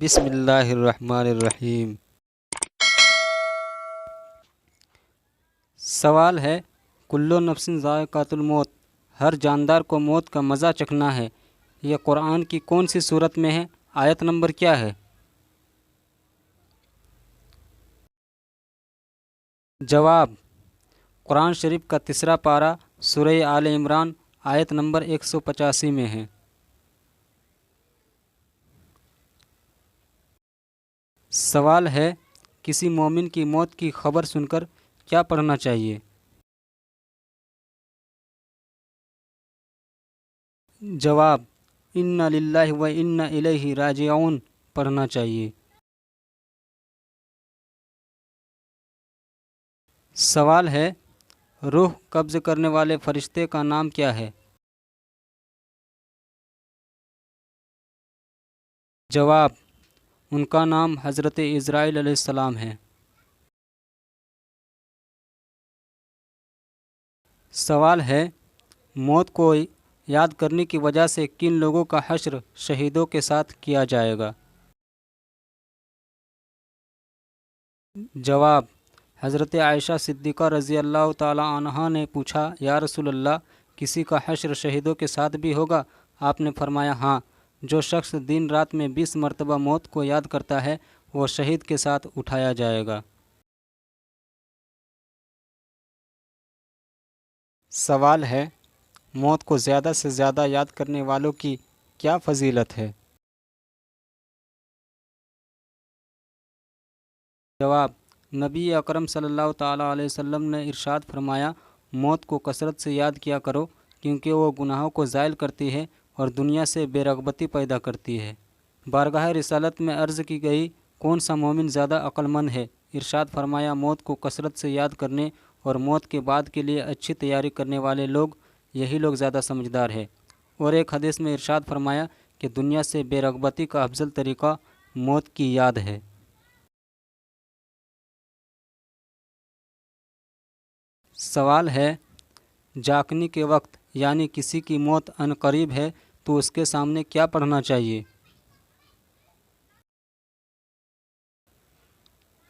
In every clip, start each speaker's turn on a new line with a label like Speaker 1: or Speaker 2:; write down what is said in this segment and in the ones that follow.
Speaker 1: بسم اللہ الرحمن الرحیم۔ سوال ہے، کلو نفس ذائقۃ الموت، ہر جاندار کو موت کا مزہ چکھنا ہے، یہ قرآن کی کون سی صورت میں ہے؟ آیت نمبر کیا ہے؟ جواب، قرآن شریف کا تیسرا پارہ سورہ آل عمران آیت نمبر 185 میں ہے۔ سوال ہے، کسی مومن کی موت کی خبر سن کر کیا پڑھنا چاہیے؟ جواب، انا للہ و انا الیہ راجعون پڑھنا چاہیے۔ سوال ہے، روح قبض کرنے والے فرشتے کا نام کیا ہے؟ جواب، ان کا نام حضرت عزرائیل علیہ السلام ہے۔ سوال ہے، موت کو یاد کرنے کی وجہ سے کن لوگوں کا حشر شہیدوں کے ساتھ کیا جائے گا؟ جواب، حضرت عائشہ صدیقہ رضی اللہ تعالی عنہا نے پوچھا، یا رسول اللہ، کسی کا حشر شہیدوں کے ساتھ بھی ہوگا؟ آپ نے فرمایا، ہاں، جو شخص دن رات میں 20 مرتبہ موت کو یاد کرتا ہے وہ شہید کے ساتھ اٹھایا جائے گا۔ سوال ہے، موت کو زیادہ سے زیادہ یاد کرنے والوں کی کیا فضیلت ہے؟ جواب، نبی اکرم صلی اللہ تعالیٰ علیہ وسلم نے ارشاد فرمایا، موت کو کثرت سے یاد کیا کرو کیونکہ وہ گناہوں کو زائل کرتی ہے اور دنیا سے بے رغبتی پیدا کرتی ہے۔ بارگاہ رسالت میں عرض کی گئی، کون سا مومن زیادہ عقل مند ہے؟ ارشاد فرمایا، موت کو کثرت سے یاد کرنے اور موت کے بعد کے لیے اچھی تیاری کرنے والے لوگ، یہی لوگ زیادہ سمجھدار ہیں۔ اور ایک حدیث میں ارشاد فرمایا کہ دنیا سے بے رغبتی کا افضل طریقہ موت کی یاد ہے۔ سوال ہے، جاگنے کے وقت یعنی کسی کی موت عنقریب ہے تو اس کے سامنے کیا پڑھنا چاہیے؟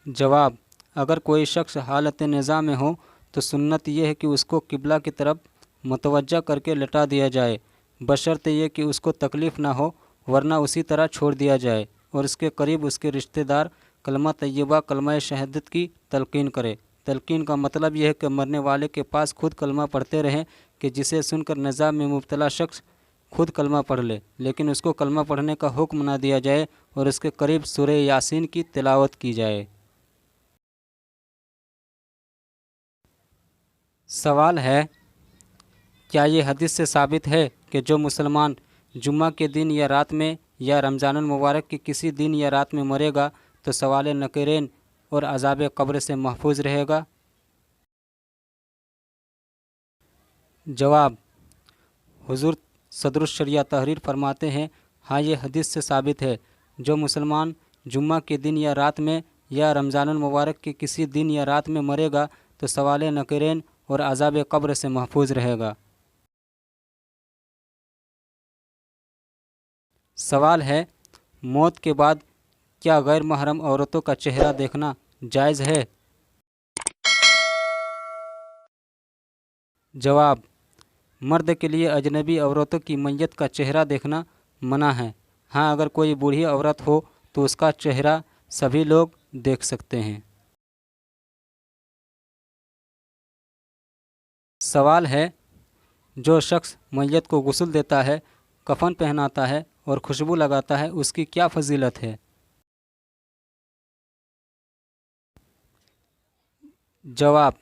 Speaker 1: جواب، اگر کوئی شخص حالت نزاع میں ہو تو سنت یہ ہے کہ اس کو قبلہ کی طرف متوجہ کر کے لٹا دیا جائے، بشرط یہ کہ اس کو تکلیف نہ ہو، ورنہ اسی طرح چھوڑ دیا جائے اور اس کے قریب اس کے رشتہ دار کلمہ طیبہ کلمہ شہادت کی تلقین کرے۔ تلقین کا مطلب یہ ہے کہ مرنے والے کے پاس خود کلمہ پڑھتے رہیں کہ جسے سن کر نزاع میں مبتلا شخص خود کلمہ پڑھ لے، لیکن اس کو کلمہ پڑھنے کا حکم نہ دیا جائے اور اس کے قریب سورہ یاسین کی تلاوت کی جائے۔ سوال ہے، کیا یہ حدیث سے ثابت ہے کہ جو مسلمان جمعہ کے دن یا رات میں یا رمضان المبارک کے کسی دن یا رات میں مرے گا تو سوال نکرین اور عذاب قبر سے محفوظ رہے گا؟ جواب، حضور صدر الشریعہ تحریر فرماتے ہیں، ہاں یہ حدیث سے ثابت ہے، جو مسلمان جمعہ کے دن یا رات میں یا رمضان المبارک کے کسی دن یا رات میں مرے گا تو سوال نکرین اور عذاب قبر سے محفوظ رہے گا۔ سوال ہے، موت کے بعد کیا غیر محرم عورتوں کا چہرہ دیکھنا جائز ہے؟ جواب، مرد کے لیے اجنبی عورتوں کی میت کا چہرہ دیکھنا منع ہے، ہاں اگر کوئی بوڑھی عورت ہو تو اس کا چہرہ سبھی لوگ دیکھ سکتے ہیں۔ سوال ہے، جو شخص میت کو غسل دیتا ہے، کفن پہناتا ہے اور خوشبو لگاتا ہے، اس کی کیا فضیلت ہے؟ جواب،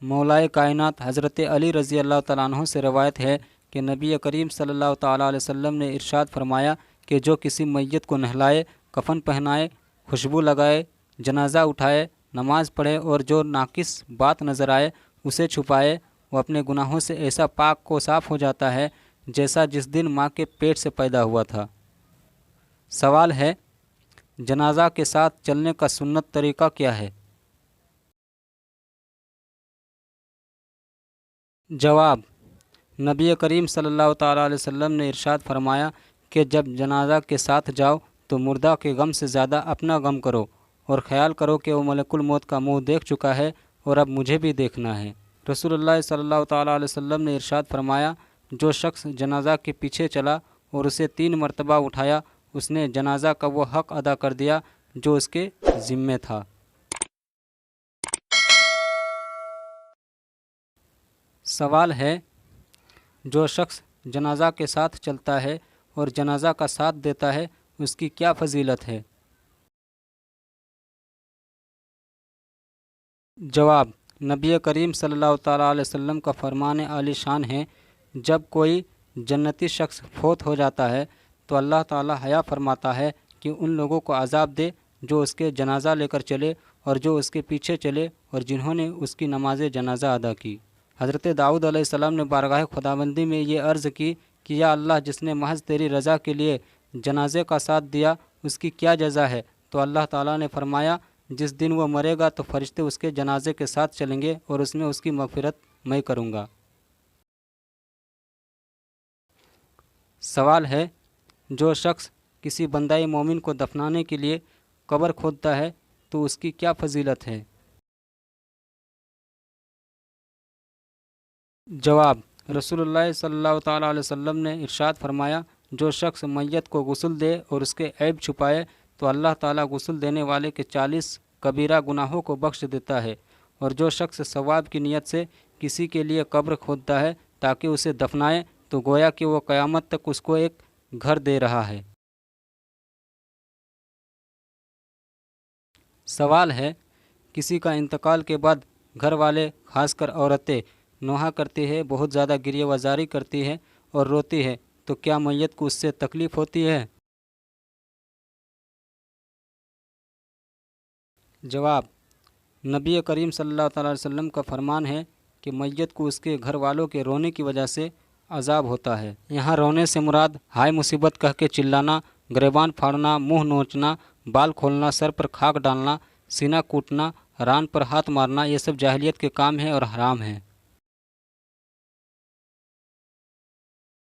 Speaker 1: مولائے کائنات حضرت علی رضی اللہ تعالیٰ عنہ سے روایت ہے کہ نبی کریم صلی اللہ تعالیٰ علیہ وسلم نے ارشاد فرمایا کہ جو کسی میت کو نہلائے، کفن پہنائے، خوشبو لگائے، جنازہ اٹھائے، نماز پڑھے اور جو ناقص بات نظر آئے اسے چھپائے، وہ اپنے گناہوں سے ایسا پاک و صاف ہو جاتا ہے جیسا جس دن ماں کے پیٹ سے پیدا ہوا تھا۔ سوال ہے، جنازہ کے ساتھ چلنے کا سنت طریقہ کیا ہے؟ جواب، نبی کریم صلی اللہ تعالیٰ علیہ وسلم نے ارشاد فرمایا کہ جب جنازہ کے ساتھ جاؤ تو مردہ کے غم سے زیادہ اپنا غم کرو اور خیال کرو کہ وہ ملک الموت کا منہ دیکھ چکا ہے اور اب مجھے بھی دیکھنا ہے۔ رسول اللہ صلی اللہ تعالیٰ علیہ وسلم نے ارشاد فرمایا، جو شخص جنازہ کے پیچھے چلا اور اسے 3 مرتبہ اٹھایا، اس نے جنازہ کا وہ حق ادا کر دیا جو اس کے ذمے تھا۔ سوال ہے، جو شخص جنازہ کے ساتھ چلتا ہے اور جنازہ کا ساتھ دیتا ہے اس کی کیا فضیلت ہے؟ جواب، نبی کریم صلی اللہ تعالیٰ علیہ وسلم کا فرمان عالی شان ہے، جب کوئی جنتی شخص فوت ہو جاتا ہے تو اللہ تعالیٰ حیا فرماتا ہے کہ ان لوگوں کو عذاب دے جو اس کے جنازہ لے کر چلے اور جو اس کے پیچھے چلے اور جنہوں نے اس کی نماز جنازہ ادا کی۔ حضرت داؤد علیہ السلام نے بارگاہ خداوندی میں یہ عرض کی کہ یا اللہ، جس نے محض تیری رضا کے لیے جنازے کا ساتھ دیا اس کی کیا جزا ہے؟ تو اللہ تعالیٰ نے فرمایا، جس دن وہ مرے گا تو فرشتے اس کے جنازے کے ساتھ چلیں گے اور اس میں اس کی مغفرت میں کروں گا۔ سوال ہے، جو شخص کسی بندہ مومن کو دفنانے کے لیے قبر کھودتا ہے تو اس کی کیا فضیلت ہے؟ جواب، رسول اللہ صلی اللہ تعالیٰ علیہ وسلم نے ارشاد فرمایا، جو شخص میت کو غسل دے اور اس کے عیب چھپائے تو اللہ تعالیٰ غسل دینے والے کے 40 کبیرہ گناہوں کو بخش دیتا ہے، اور جو شخص ثواب کی نیت سے کسی کے لیے قبر کھودتا ہے تاکہ اسے دفنائے تو گویا کہ وہ قیامت تک اس کو ایک گھر دے رہا ہے۔ سوال ہے، کسی کا انتقال کے بعد گھر والے خاص کر عورتیں نوحہ کرتی ہے، بہت زیادہ گریہ وزاری کرتی ہے اور روتی ہے، تو کیا میت کو اس سے تکلیف ہوتی ہے؟ جواب، نبی کریم صلی اللہ تعالیٰ علیہ وسلم کا فرمان ہے کہ میت کو اس کے گھر والوں کے رونے کی وجہ سے عذاب ہوتا ہے۔ یہاں رونے سے مراد ہائے مصیبت کہہ کے چلانا، گریبان پھاڑنا، منہ نوچنا، بال کھولنا، سر پر خاک ڈالنا، سینہ کوٹنا، ران پر ہاتھ مارنا، یہ سب جاہلیت کے کام ہیں اور حرام ہیں۔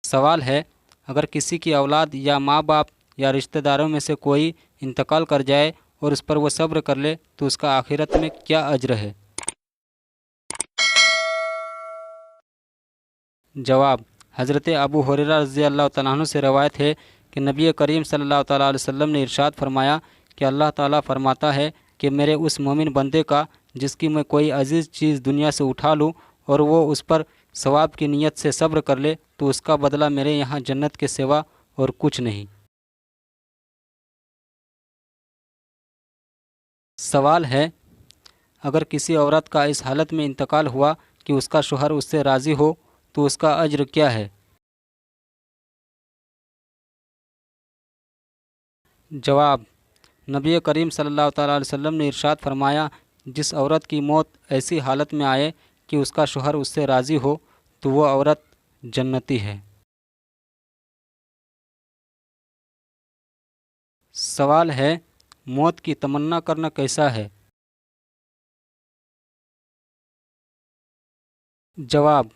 Speaker 1: سوال ہے، اگر کسی کی اولاد یا ماں باپ یا رشتہ داروں میں سے کوئی انتقال کر جائے اور اس پر وہ صبر کر لے تو اس کا آخرت میں کیا اجر ہے؟ جواب، حضرت ابو ہریرہ رضی اللہ تعالیٰ عنہ سے روایت ہے کہ نبی کریم صلی اللہ تعالیٰ علیہ وسلم نے ارشاد فرمایا کہ اللہ تعالیٰ فرماتا ہے کہ میرے اس مومن بندے کا جس کی میں کوئی عزیز چیز دنیا سے اٹھا لوں اور وہ اس پر ثواب کی نیت سے صبر کر لے تو اس کا بدلہ میرے یہاں جنت کے سوا اور کچھ نہیں۔ سوال ہے، اگر کسی عورت کا اس حالت میں انتقال ہوا کہ اس کا شوہر اس سے راضی ہو تو اس کا اجر کیا ہے؟ جواب، نبی کریم صلی اللہ تعالیٰ علیہ وسلم نے ارشاد فرمایا، جس عورت کی موت ایسی حالت میں آئے کہ اس کا شوہر اس سے راضی ہو تو وہ عورت جنتی ہے۔ سوال ہے، موت کی تمنا کرنا کیسا ہے؟ جواب،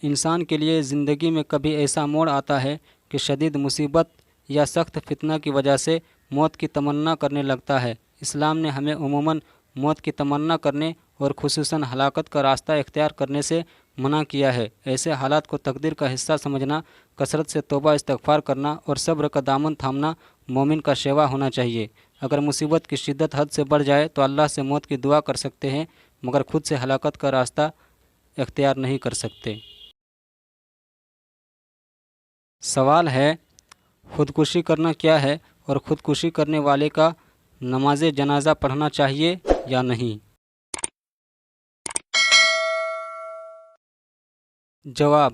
Speaker 1: انسان کے لیے زندگی میں کبھی ایسا موڑ آتا ہے کہ شدید مصیبت یا سخت فتنہ کی وجہ سے موت کی تمنا کرنے لگتا ہے۔ اسلام نے ہمیں عموماً موت کی تمنا کرنے اور خصوصاً ہلاکت کا راستہ اختیار کرنے سے منع کیا ہے۔ ایسے حالات کو تقدیر کا حصہ سمجھنا، کثرت سے توبہ استغفار کرنا اور صبر کا دامن تھامنا مومن کا شیوا ہونا چاہیے۔ اگر مصیبت کی شدت حد سے بڑھ جائے تو اللہ سے موت کی دعا کر سکتے ہیں، مگر خود سے ہلاکت کا راستہ اختیار نہیں کر سکتے۔ سوال ہے، خودکشی کرنا کیا ہے اور خودکشی کرنے والے کا نماز جنازہ پڑھنا چاہیے یا نہیں؟ جواب،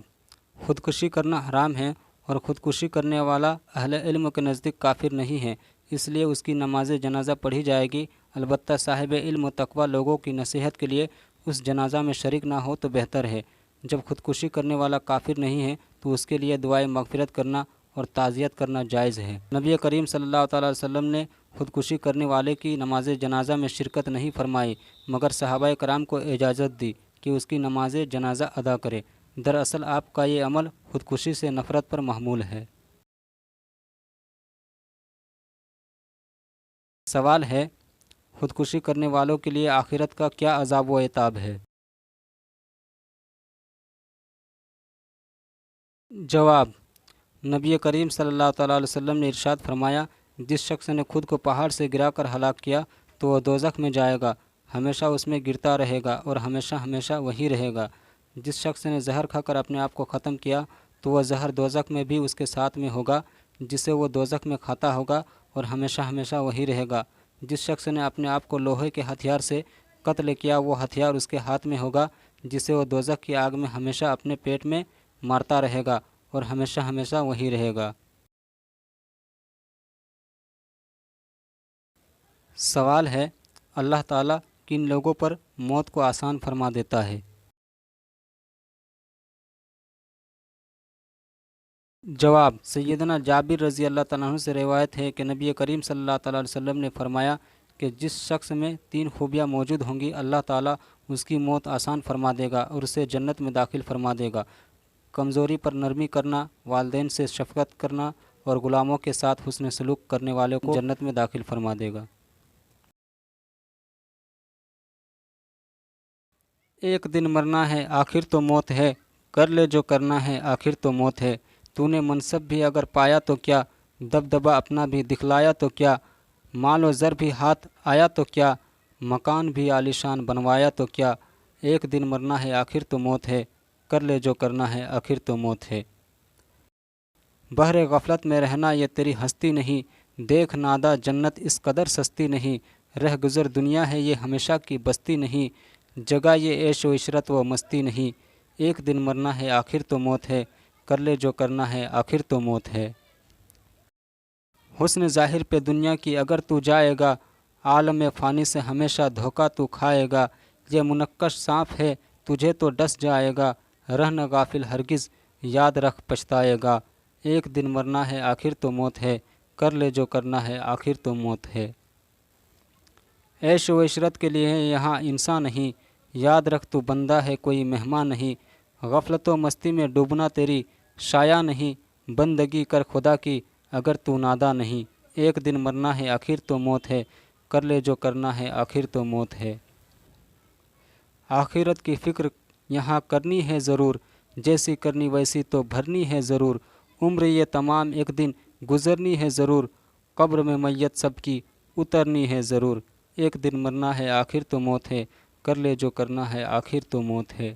Speaker 1: خودکشی کرنا حرام ہے اور خودکشی کرنے والا اہل علم کے نزدیک کافر نہیں ہے، اس لیے اس کی نماز جنازہ پڑھی جائے گی۔ البتہ صاحب علم و تقوی لوگوں کی نصیحت کے لیے اس جنازہ میں شریک نہ ہو تو بہتر ہے۔ جب خودکشی کرنے والا کافر نہیں ہے تو اس کے لیے دعائے مغفرت کرنا اور تعزیت کرنا جائز ہے۔ نبی کریم صلی اللہ تعالیٰ علیہ وسلم نے خودکشی کرنے والے کی نماز جنازہ میں شرکت نہیں فرمائی، مگر صحابہ کرام کو اجازت دی کہ اس کی نماز جنازہ ادا کرے۔ دراصل آپ کا یہ عمل خودکشی سے نفرت پر محمول ہے۔ سوال ہے، خودکشی کرنے والوں کے لیے آخرت کا کیا عذاب و عتاب ہے؟ جواب، نبی کریم صلی اللہ تعالیٰ علیہ وسلم نے ارشاد فرمایا، جس شخص نے خود کو پہاڑ سے گرا کر ہلاک کیا تو وہ دوزخ میں جائے گا، ہمیشہ اس میں گرتا رہے گا اور ہمیشہ ہمیشہ وہیں رہے گا۔ جس شخص نے زہر کھا کر اپنے آپ کو ختم کیا تو وہ زہر دوزخ میں بھی اس کے ساتھ میں ہوگا، جسے وہ دوزخ میں کھاتا ہوگا اور ہمیشہ ہمیشہ وہیں رہے گا۔ جس شخص نے اپنے آپ کو لوہے کے ہتھیار سے قتل کیا وہ ہتھیار اس کے ہاتھ میں ہوگا، جسے وہ دوزخ کی آگ میں ہمیشہ اپنے پیٹ میں مارتا رہے گا اور ہمیشہ ہمیشہ وہیں رہے گا۔ سوال ہے، اللہ تعالیٰ کن لوگوں پر موت کو آسان فرما دیتا ہے؟ جواب، سیدنا جابر رضی اللہ تعالیٰ عنہ سے روایت ہے کہ نبی کریم صلی اللہ تعالیٰ علیہ وسلم نے فرمایا کہ جس شخص میں 3 خوبیاں موجود ہوں گی اللہ تعالیٰ اس کی موت آسان فرما دے گا اور اسے جنت میں داخل فرما دے گا۔ کمزوری پر نرمی کرنا، والدین سے شفقت کرنا اور غلاموں کے ساتھ حسن سلوک کرنے والے کو جنت میں داخل فرما دے گا۔ ایک دن مرنا ہے آخر تو موت ہے، کر لے جو کرنا ہے آخر تو موت ہے۔ تو نے منصب بھی اگر پایا تو کیا، دبدبہ اپنا بھی دکھلایا تو کیا، مال و زر بھی ہاتھ آیا تو کیا، مکان بھی عالیشان بنوایا تو کیا۔ ایک دن مرنا ہے آخر تو موت ہے، کر لے جو کرنا ہے آخر تو موت ہے۔ بحر غفلت میں رہنا یہ تیری ہستی نہیں، دیکھ نادا جنت اس قدر سستی نہیں، رہ گزر دنیا ہے یہ ہمیشہ کی بستی نہیں، جگہ یہ عیش و عشرت و مستی نہیں۔ ایک دن مرنا ہے آخر تو موت ہے، کر لے جو کرنا ہے آخر تو موت ہے۔ حسن ظاہر پہ دنیا کی اگر تو جائے گا، عالم فانی سے ہمیشہ دھوکہ تو کھائے گا، یہ منقش سانپ ہے تجھے تو ڈس جائے گا، رہنا غافل ہرگز یاد رکھ پچھتائے گا۔ ایک دن مرنا ہے آخر تو موت ہے، کر لے جو کرنا ہے آخر تو موت ہے۔ عیش و عشرت کے لیے یہاں انسان نہیں، یاد رکھ تو بندہ ہے کوئی مہمان نہیں، غفلت و مستی میں ڈوبنا تیری شایع نہیں، بندگی کر خدا کی اگر تو نادا نہیں۔ ایک دن مرنا ہے آخر تو موت ہے، کر لے جو کرنا ہے آخر تو موت ہے۔ آخرت کی فکر یہاں کرنی ہے ضرور، جیسی کرنی ویسی تو بھرنی ہے ضرور، عمر یہ تمام ایک دن گزرنی ہے ضرور، قبر میں میت سب کی اترنی ہے ضرور۔ ایک دن مرنا ہے آخر تو موت ہے، کر لے جو کرنا ہے آخر تو موت ہے۔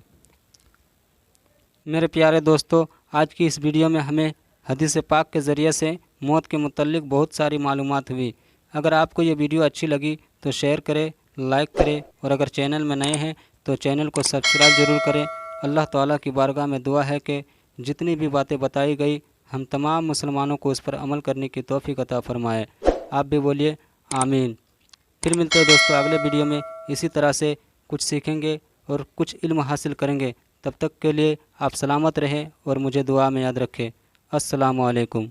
Speaker 1: میرے پیارے دوستو، آج کی اس ویڈیو میں ہمیں حدیث پاک کے ذریعے سے موت کے متعلق بہت ساری معلومات ہوئی۔ اگر آپ کو یہ ویڈیو اچھی لگی تو شیئر کریں، لائک کریں، اور اگر چینل میں نئے ہیں تو چینل کو سبسکرائب ضرور کریں۔ اللہ تعالیٰ کی بارگاہ میں دعا ہے کہ جتنی بھی باتیں بتائی گئی ہم تمام مسلمانوں کو اس پر عمل کرنے کی توفیق عطا فرمائے۔ آپ بھی بولیے آمین۔ پھر ملتے ہیں دوستو اگلے ویڈیو میں، اسی طرح سے کچھ سیکھیں گے اور کچھ علم حاصل کریں گے۔ تب تک کے لیے آپ سلامت رہیں اور مجھے دعا میں یاد رکھیں۔ السلام علیکم۔